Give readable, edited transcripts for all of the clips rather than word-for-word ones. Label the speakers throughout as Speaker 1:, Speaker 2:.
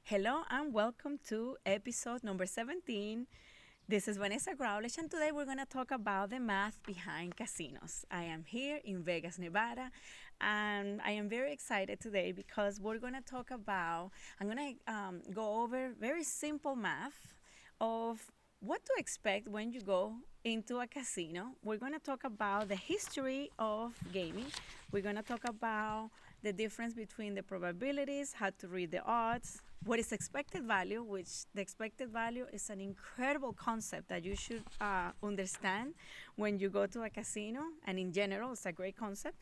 Speaker 1: Hello and welcome to episode number 17. This is Vanessa Growlish, and today we're going to talk about the math behind casinos. I am here in Vegas, Nevada, and I am very excited today because we're going to talk about, I'm going to go over very simple math of what to expect when you go into a casino. We're going to talk about the history of gaming. We're going to talk about the difference between the probabilities, how to read the odds, what is expected value, which the expected value is an incredible concept that you should understand when you go to a casino, and in general, it's a great concept.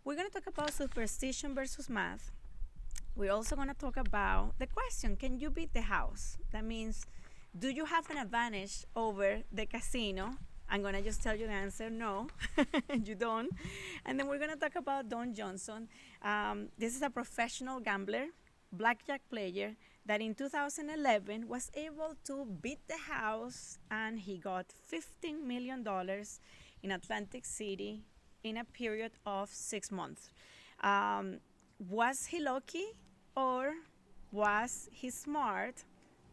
Speaker 1: We're going to talk about superstition versus math. We're also going to talk about the question, can you beat the house? That means, do you have an advantage over the casino? I'm going to just tell you the answer, no, you don't. And then we're going to talk about Don Johnson. This is a professional gambler, blackjack player, that in 2011 was able to beat the house, and he got $15 million in Atlantic City in a period of 6 months. Was he lucky, or was he smart?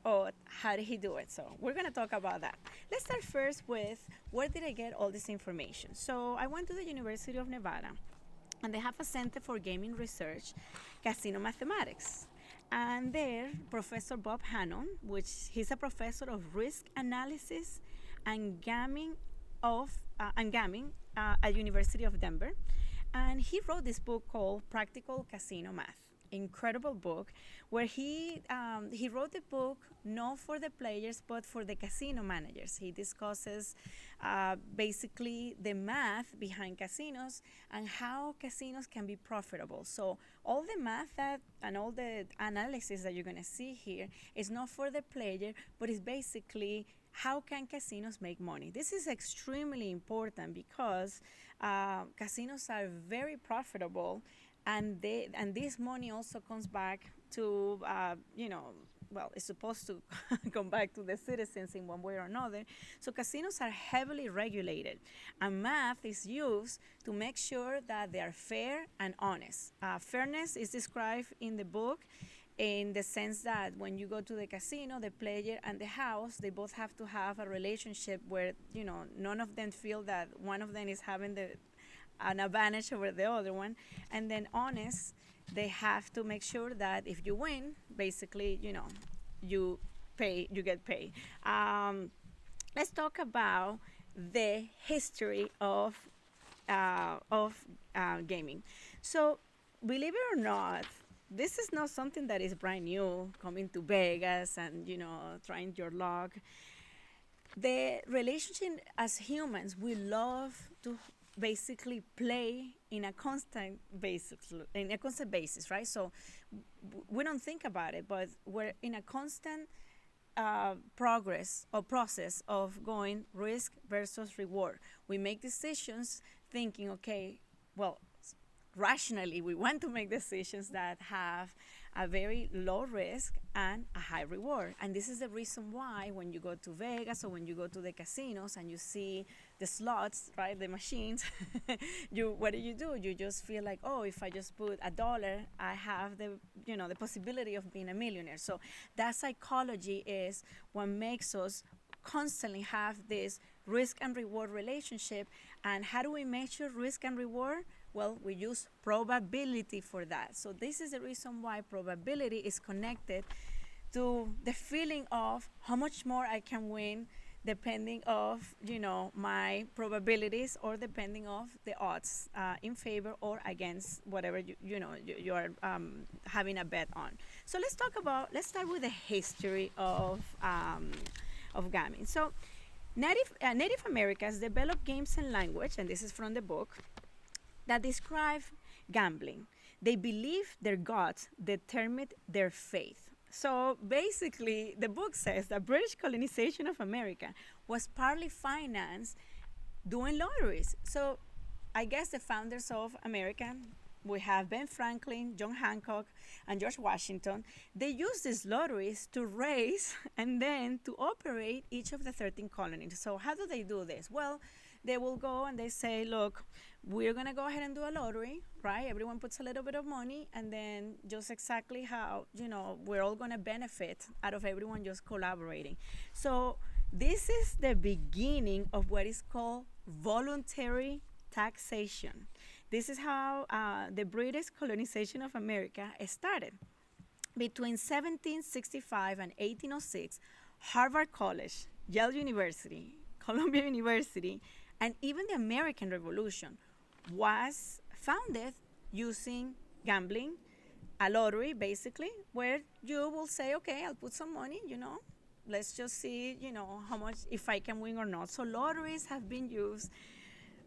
Speaker 1: Or how did he do it? So we're going to talk about that. Let's start first with where did I get all this information? So I went to the University of Nevada, and they have a Center for Gaming Research, Casino Mathematics. And there, Professor Bob Hannon, which he's a professor of risk analysis and gaming at University of Denver, and he wrote this book called Practical Casino Math. Incredible book, where he wrote the book not for the players but for the casino managers. He discusses basically the math behind casinos and how casinos can be profitable. So all the math and all the analysis that you're going to see here is not for the player, but it's basically how can casinos make money. This is extremely important because casinos are very profitable, and this money also comes back to well, it's supposed to come back to the citizens in one way or another. So casinos are heavily regulated, and math is used to make sure that they are fair and honest. Fairness is described in the book in the sense that when you go to the casino, the player and the house, they both have to have a relationship where none of them feel that one of them is having an advantage over the other one. And then honest, they have to make sure that if you win, basically, you get paid. Let's talk about the history of gaming. So, believe it or not, this is not something that is brand new, coming to Vegas and trying your luck. The relationship as humans, we love to basically play in a constant basis, right? So we don't think about it, but we're in a constant progress or process of going risk versus reward. We make decisions thinking, okay, well, rationally, we want to make decisions that have a very low risk and a high reward. And this is the reason why when you go to Vegas or when you go to the casinos and you see the slots, right, the machines, what do? You just feel like, oh, if I just put $1, I have the possibility of being a millionaire. So that psychology is what makes us constantly have this risk and reward relationship. And how do we measure risk and reward? Well, we use probability for that. So this is the reason why probability is connected to the feeling of how much more I can win depending of my probabilities, or depending of the odds in favor or against whatever you are having a bet on. So let's start with the history of gaming. So Native Americans developed games and language, and this is from the book, that describe gambling. They believe their gods determined their faith. So basically, the book says that British colonization of America was partly financed doing lotteries. So I guess the founders of America, we have Ben Franklin, John Hancock, and George Washington. They used these lotteries to raise and then to operate each of the 13 colonies. So how do they do this? Well, they will go and they say, look, we're going to go ahead and do a lottery, right? Everyone puts a little bit of money, and then just exactly how, we're all going to benefit out of everyone just collaborating. So this is the beginning of what is called voluntary taxation. This is how the British colonization of America started. Between 1765 and 1806, Harvard College, Yale University, Columbia University, and even the American Revolution was founded using gambling, a lottery basically, where you will say, okay, I'll put some money, let's just see, how much, if I can win or not. So lotteries have been used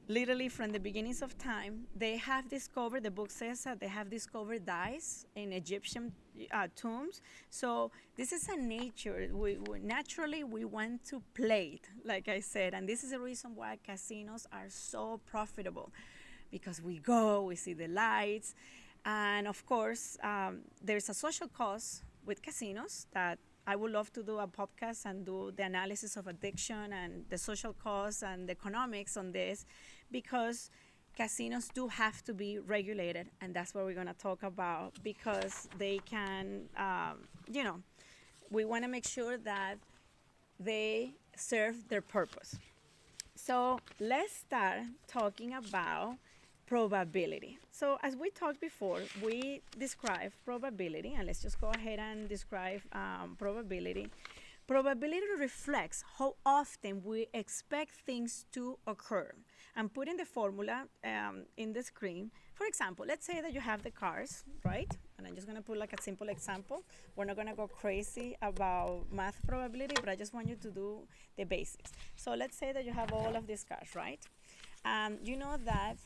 Speaker 1: literally from the beginnings of time. They have discovered, the book says that they have discovered dice in Egyptian tombs. So this is a nature. Naturally, we want to play it, like I said, and this is the reason why casinos are so profitable, because we go, we see the lights, and of course, there's a social cost with casinos that I would love to do a podcast and do the analysis of addiction and the social costs and the economics on this, because casinos do have to be regulated, and that's what we're going to talk about, because they can, we want to make sure that they serve their purpose. So let's start talking about probability. So as we talked before, we describe probability, and let's just go ahead and describe probability. Probability reflects how often we expect things to occur. I'm putting the formula in the screen. For example, let's say that you have the cars, right? And I'm just going to put like a simple example. We're not going to go crazy about math probability, but I just want you to do the basics. So let's say that you have all of these cars, right? You know that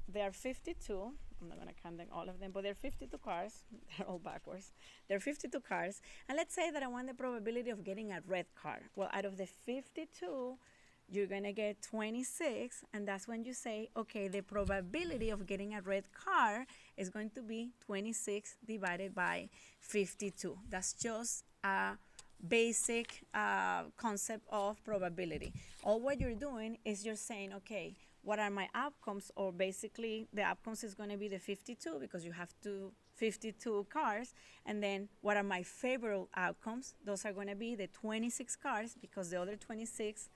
Speaker 1: there are 52. I'm not going to count them, all of them, but there are 52 cars. They're all backwards. There are 52 cars. And let's say that I want the probability of getting a red car. Well, out of the 52, you're going to get 26. And that's when you say, okay, the probability of getting a red car is going to be 26 divided by 52. That's just a basic concept of probability. All what you're doing is you're saying, okay, what are my outcomes? Or basically, the outcomes is going to be the 52 because you have 52 cars. And then what are my favorable outcomes? Those are going to be the 26 cars because the other 26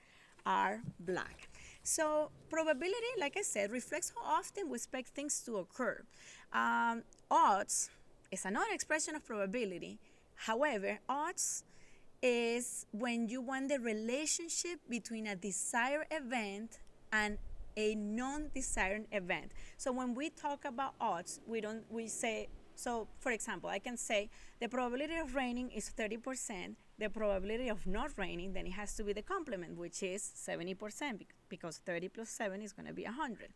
Speaker 1: are black. So probability, like I said, reflects how often we expect things to occur. Odds is another expression of probability. However, odds is when you want the relationship between a desired event and a non-desired event. So when we talk about odds, we say, so for example, I can say the probability of raining is 30%, the probability of not raining, then it has to be the complement, which is 70%, because 30 plus 7 is going to be 100.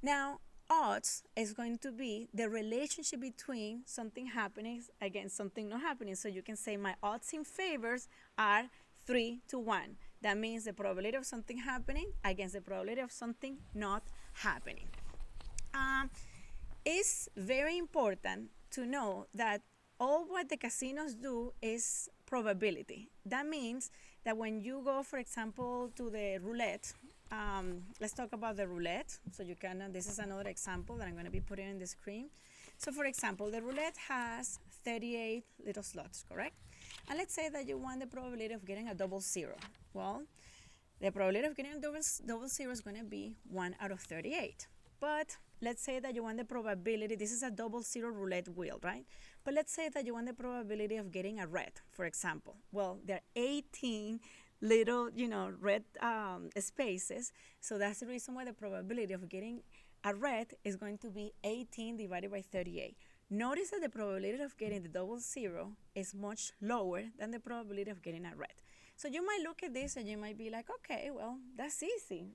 Speaker 1: Now, odds is going to be the relationship between something happening against something not happening. So you can say my odds in favors are 3 to 1. That means the probability of something happening against the probability of something not happening. It's very important to know that all what the casinos do is probability. That means that when you go, for example, to the roulette, let's talk about the roulette. So you can, this is another example that I'm going to be putting on the screen. So for example, the roulette has 38 little slots, correct? And let's say that you want the probability of getting a double zero. Well, the probability of getting a double zero is going to be 1 out of 38. But let's say that you want the probability, this is a double zero roulette wheel, right? But let's say that you want the probability of getting a red, for example. Well, there are 18 little, red spaces. So that's the reason why the probability of getting a red is going to be 18 divided by 38. Notice that the probability of getting the double zero is much lower than the probability of getting a red. So you might look at this and you might be like, okay, well, that's easy.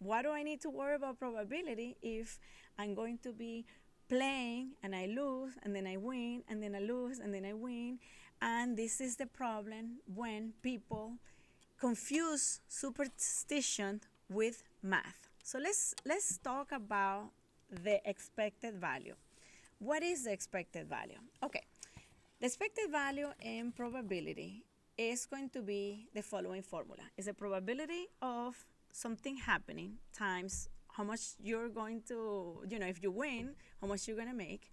Speaker 1: Why do I need to worry about probability if I'm going to be playing and I lose and then I win and then I lose and then I win? And this is the problem when people confuse superstition with math. So let's talk about the expected value. What is the expected value? Okay, the expected value in probability is going to be the following formula. It's the probability of something happening times how much you're going to, if you win, how much you're going to make,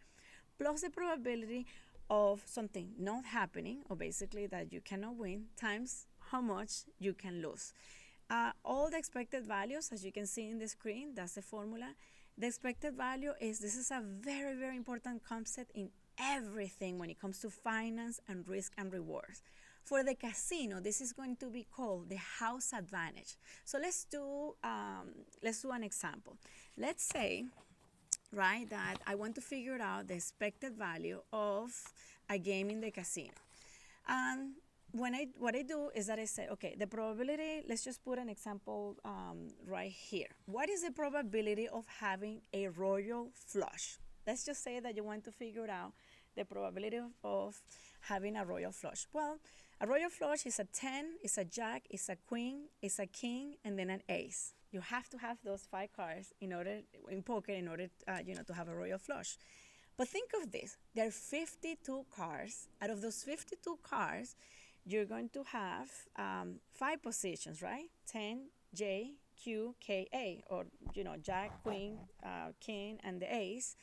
Speaker 1: plus the probability of something not happening, or basically that you cannot win, times how much you can lose. All the expected values, as you can see in the screen, that's the formula. The expected value this is a very, very important concept in everything when it comes to finance and risk and rewards. For the casino, this is going to be called the house advantage. So let's do an example. Let's say, right, that I want to figure out the expected value of a game in the casino. And what I do is that I say, okay, the probability, let's just put an example right here. What is the probability of having a royal flush? Let's just say that you want to figure out the probability of having a royal flush. Well, a royal flush is a 10, it's a jack, it's a queen, it's a king, and then an ace. You have to have those 5 cards in poker in order to have a royal flush. But think of this, there are 52 cards. Out of those 52 cards, you're going to have 5 positions, right? 10, J, Q, K, A, or jack, queen, king, and the ace.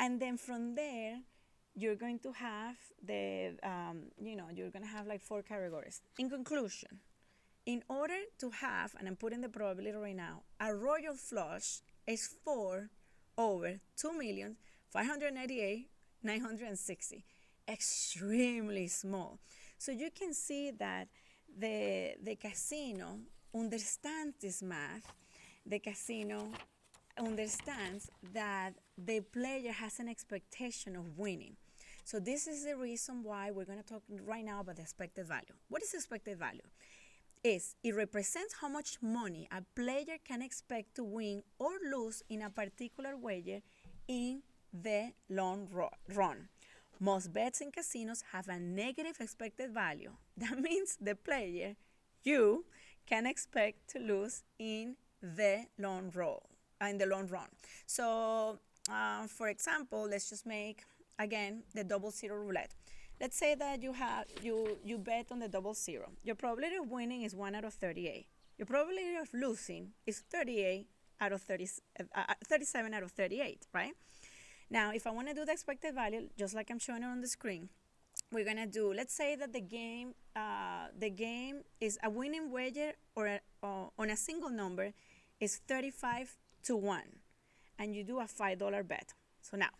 Speaker 1: And then from there, you're going to have you're going to have like 4 categories. In conclusion, in order to have, and I'm putting the probability right now, a royal flush is 4 over 2,598,960. Extremely small. So you can see that the casino understands this math. The casino understands that the player has an expectation of winning. So this is the reason why we're going to talk right now about the expected value. What is expected value? It represents how much money a player can expect to win or lose in a particular wager in the long run. Most bets in casinos have a negative expected value. That means the player, you, can expect to lose in the long run. So, for example, let's just make, again, the double zero roulette. Let's say that you bet on the double zero. Your probability of winning is 1 out of 38. Your probability of losing is 37 out of 38, right? Now, if I want to do the expected value, just like I'm showing it on the screen, we're going to do, let's say that the game is a winning wager on a single number is 35 to 1, and you do a $5 bet. So now,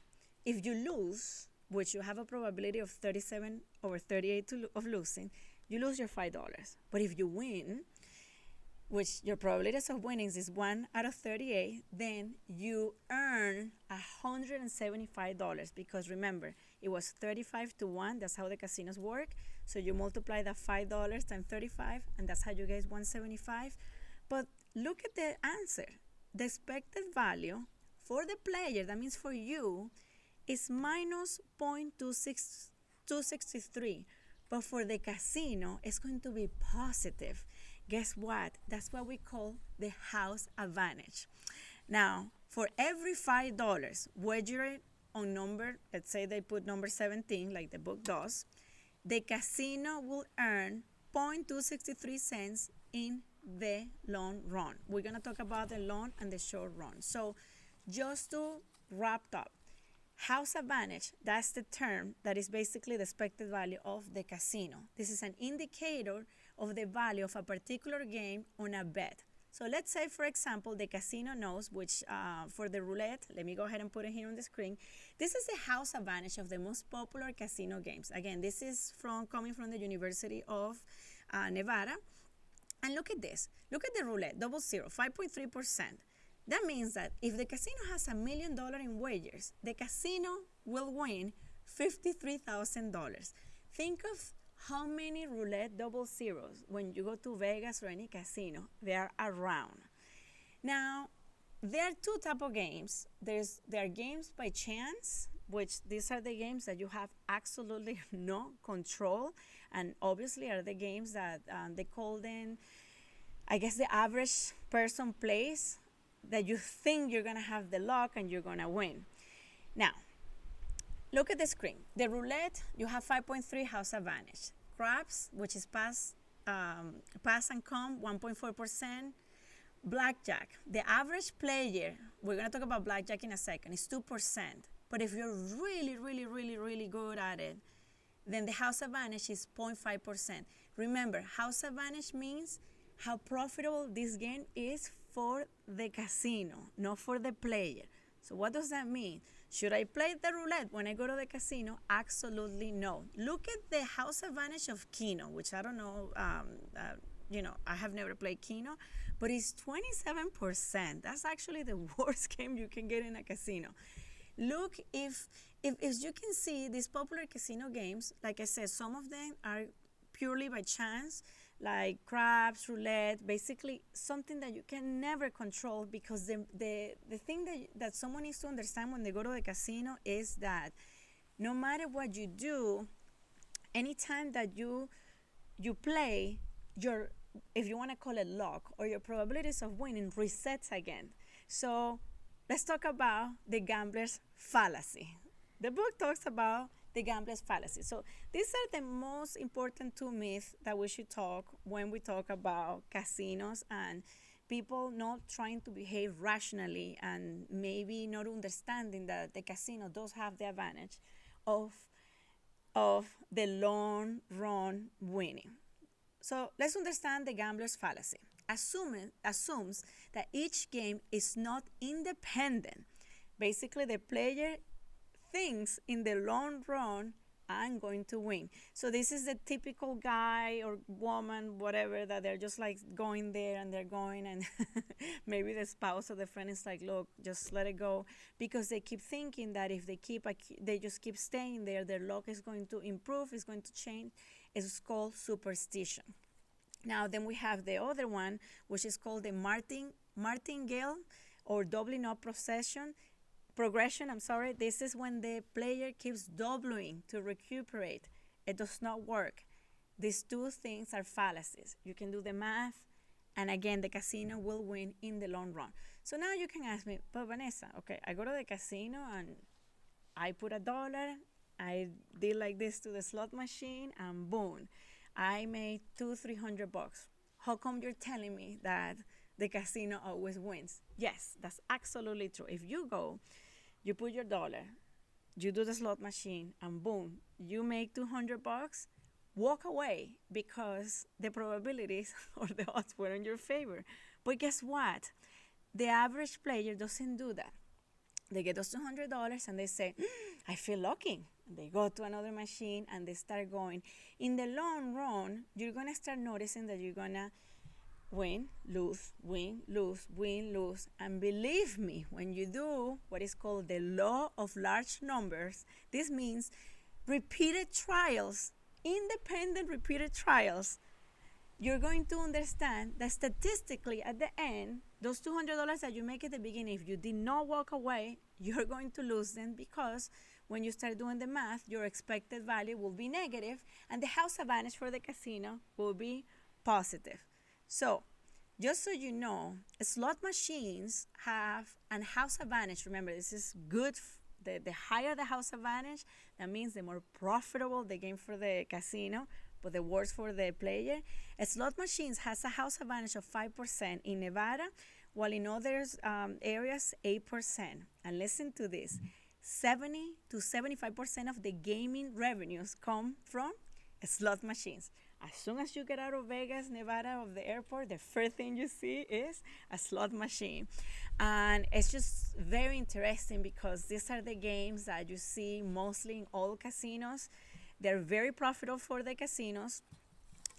Speaker 1: if you lose, which you have a probability of 37 over 38 of losing, you lose your $5. But if you win, which your probability of winning is 1 out of 38, then you earn $175, because remember, it was 35 to 1. That's how the casinos work. So you multiply that $5 times 35, and that's how you get 175. But look at the answer. The expected value for the player, that means for you, is minus 0.263. But for the casino, it's going to be positive. Guess what? That's what we call the house advantage. Now, for every $5 wagered on number, let's say they put number 17, like the book does, the casino will earn 0.263 cents in the long run. We're going to talk about the long and the short run. So just to wrap up, house advantage, that's the term that is basically the expected value of the casino. This is an indicator of the value of a particular game on a bet. So let's say, for example, the casino knows, which for the roulette, let me go ahead and put it here on the screen. This is the house advantage of the most popular casino games. Again, this is coming from the University of Nevada. And look at this. Look at the roulette, double zero, 5.3%. That means that if the casino has $1 million in wagers, the casino will win $53,000. Think of how many roulette double zeros when you go to Vegas or any casino, they are around. Now, there are 2 types of games. There are games by chance, which these are the games that you have absolutely no control, and obviously are the games that they call them, I guess, the average person plays, that you think you're going to have the luck and you're going to win. Now, look at the screen. The roulette, you have 5.3 house advantage. Craps, which is pass and come, 1.4%. Blackjack, the average player, we're going to talk about blackjack in a second, is 2%. But if you're really, really, really, really good at it, then the house advantage is 0.5%. Remember, house advantage means how profitable this game is for the casino, not for the player. So what does that mean? Should I play the roulette when I go to the casino? Absolutely no. Look at the house advantage of Keno, which I don't know, I have never played Keno, but it's 27%. That's actually the worst game you can get in a casino. Look, if you can see these popular casino games, like I said, some of them are purely by chance, like craps, roulette, basically something that you can never control, because the thing that someone needs to understand when they go to the casino is that no matter what you do, anytime that you play, your, if you want to call it luck, or your probabilities of winning resets again. So let's talk about the gambler's fallacy. The book talks about the gambler's fallacy. So these are the most important two myths that we should talk when we talk about casinos and people not trying to behave rationally and maybe not understanding that the casino does have the advantage of the long run winning. So let's understand the gambler's fallacy. Assumes that each game is not independent. Basically, the player thinks in the long run, I'm going to win. So this is the typical guy or woman, whatever, that they're just like going there and they're going, and maybe the spouse or the friend is like, look, just let it go, because they keep thinking that if they just keep staying there, their luck is going to improve, is going to change. It's called superstition. Now then we have the other one, which is called the martingale or doubling up progression. This is when the player keeps doubling to recuperate. It does not work. These two things are fallacies. You can do the math, and again, the casino will win in the long run. So now you can ask me, but Vanessa, okay, I go to the casino and I put $1, I did like this to the slot machine, and boom, I made $200-300. How come you're telling me that the casino always wins? Yes, that's absolutely true. If you go, you put your $1, you do the slot machine, and boom, you make $200, walk away, because the probabilities or the odds were in your favor. But guess what? The average player doesn't do that. They get those $200 and they say, I feel lucky. They go to another machine and they start going. In the long run, you're going to start noticing that you're going to win, lose, win, lose, win, lose. And believe me, when you do what is called the law of large numbers, this means repeated trials, independent repeated trials, you're going to understand that statistically at the end, those $200 that you make at the beginning, if you did not walk away, you're going to lose them, because when you start doing the math, your expected value will be negative and the house advantage for the casino will be positive. So just so you know, slot machines have a house advantage. Remember, this is good. The higher the house advantage, that means the more profitable the game for the casino, but the worse for the player. Slot machines has a house advantage of 5% in Nevada, while in other areas, 8%. And listen to this, 70 to 75% of the gaming revenues come from slot machines. As soon as you get out of Vegas, Nevada, of the airport, the first thing you see is a slot machine. And it's just very interesting, because these are the games that you see mostly in all casinos. They're very profitable for the casinos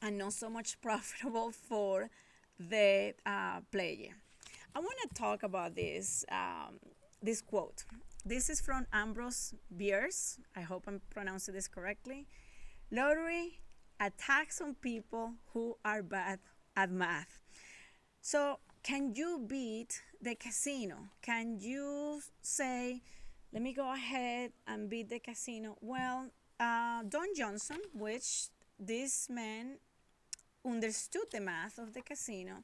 Speaker 1: and not so much profitable for the player. I want to talk about this quote. This is from Ambrose Bierce. I hope I'm pronouncing this correctly. Lottery attacks on people who are bad at math. So can you beat the casino? Can you say, let me go ahead and beat the casino? Well, Don Johnson, which this man understood the math of the casino,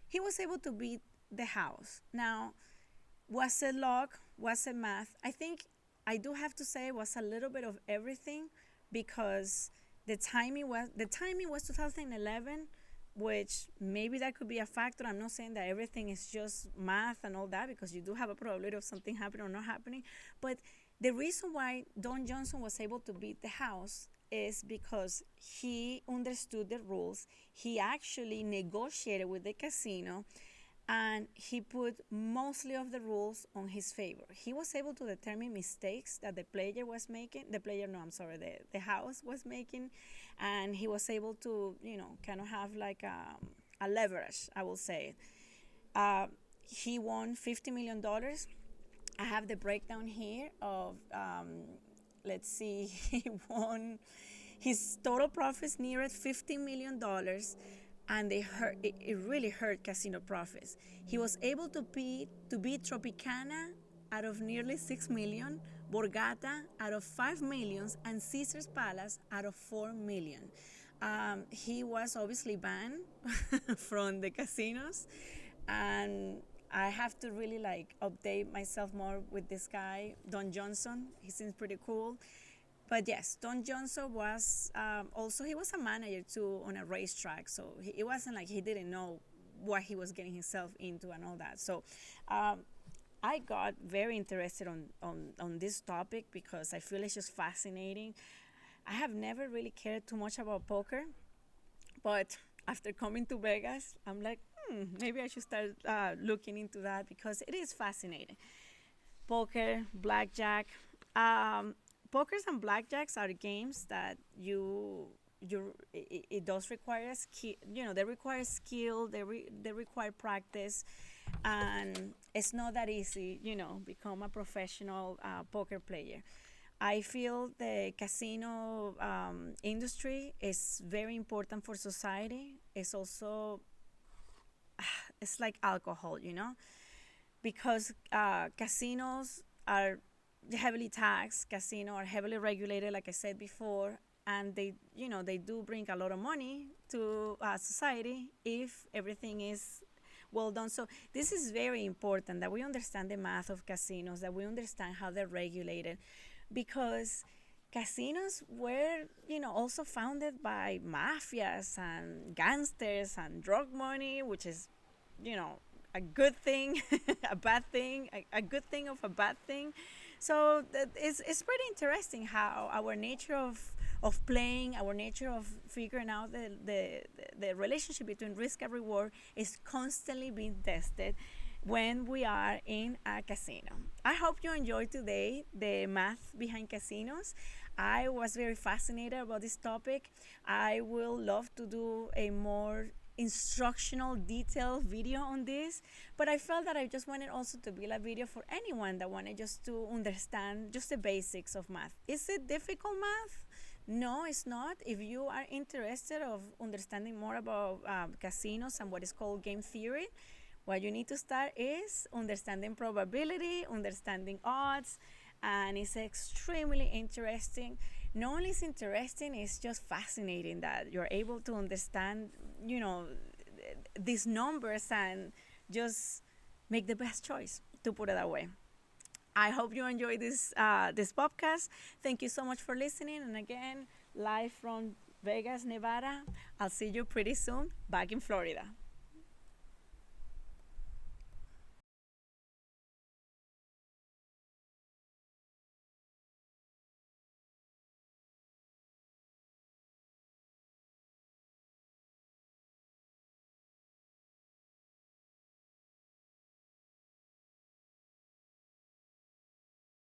Speaker 1: he was able to beat the house. Now, was it luck? Was it math? I think I do have to say it was a little bit of everything, because the timing was 2011. which maybe that could be a factor. I'm not saying that everything is just math and all that, because you do have a probability of something happening or not happening. But the reason why Don Johnson was able to beat the house is because he understood the rules. He actually negotiated with the casino, and he put mostly of the rules on his favor. He was able to determine mistakes that the player was making, the player, no, I'm sorry, the house was making, and he was able to, kind of have like a leverage, I will say. Uh, he won $50 million. I have the breakdown here of, let's see, he won, his total profits neared $50 million, and it really hurt casino profits. He was able to beat Tropicana out of nearly 6 million, Borgata out of 5 millions, and Caesar's Palace out of 4 million. He was obviously banned from the casinos, and I have to really like update myself more with this guy, Don Johnson. He seems pretty cool. But yes, Don Johnson was also, he was a manager too on a racetrack. So it wasn't like he didn't know what he was getting himself into and all that. So I got very interested on this topic because I feel it's just fascinating. I have never really cared too much about poker, but after coming to Vegas, I'm like, maybe I should start looking into that because it is fascinating. Poker, blackjack. Pokers and blackjacks are games that it does require skill. They require skill. They require practice, and it's not that easy. Become a professional poker player. I feel the casino industry is very important for society. It's also it's like alcohol, because casinos are heavily taxed, casinos are heavily regulated, like I said before, and they do bring a lot of money to society if everything is well done. So this is very important that we understand the math of casinos, that we understand how they're regulated, because casinos were, also founded by mafias and gangsters and drug money, which is, a good thing, a bad thing, a good thing of a bad thing. So it's pretty interesting how our nature of playing, our nature of figuring out the relationship between risk and reward is constantly being tested when we are in a casino. I hope you enjoyed today the math behind casinos. I was very fascinated about this topic. I will love to do a more instructional detailed video on this, but I felt that I just wanted also to build a video for anyone that wanted just to understand just the basics of math. Is it difficult math? No, it's not. If you are interested of understanding more about casinos and what is called game theory, what you need to start is understanding probability, understanding odds, and it's extremely interesting. Not only is interesting, it's just fascinating that you're able to understand, these numbers and just make the best choice, to put it that way. I hope you enjoyed this podcast. Thank you so much for listening. And again, live from Vegas, Nevada. I'll see you pretty soon back in Florida.